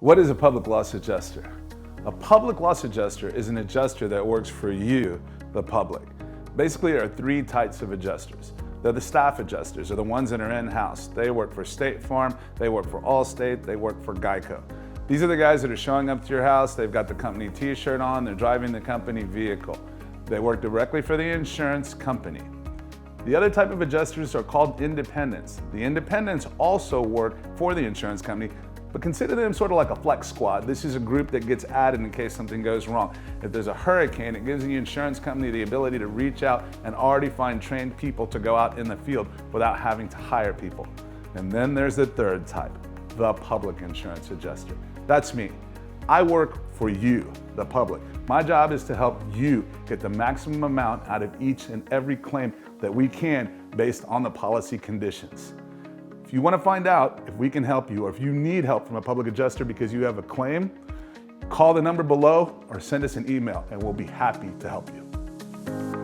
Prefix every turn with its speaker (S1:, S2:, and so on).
S1: What is a public loss adjuster? A public loss adjuster is an adjuster that works for you, the public. Basically, there are three types of adjusters. They're the staff adjusters, or the ones that are in-house. They work for State Farm, they work for Allstate, they work for Geico. These are the guys that are showing up to your house, they've got the company t-shirt on, they're driving the company vehicle. They work directly for the insurance company. The other type of adjusters are called independents. The independents also work for the insurance company, but consider them sort of like a flex squad. This is a group that gets added in case something goes wrong. If there's a hurricane, it gives the insurance company the ability to reach out and already find trained people to go out in the field without having to hire people. And then there's the third type, the public insurance adjuster. That's me. I work for you, the public. My job is to help you get the maximum amount out of each and every claim that we can based on the policy conditions. If you want to find out if we can help you or if you need help from a public adjuster because you have a claim, call the number below or send us an email and we'll be happy to help you.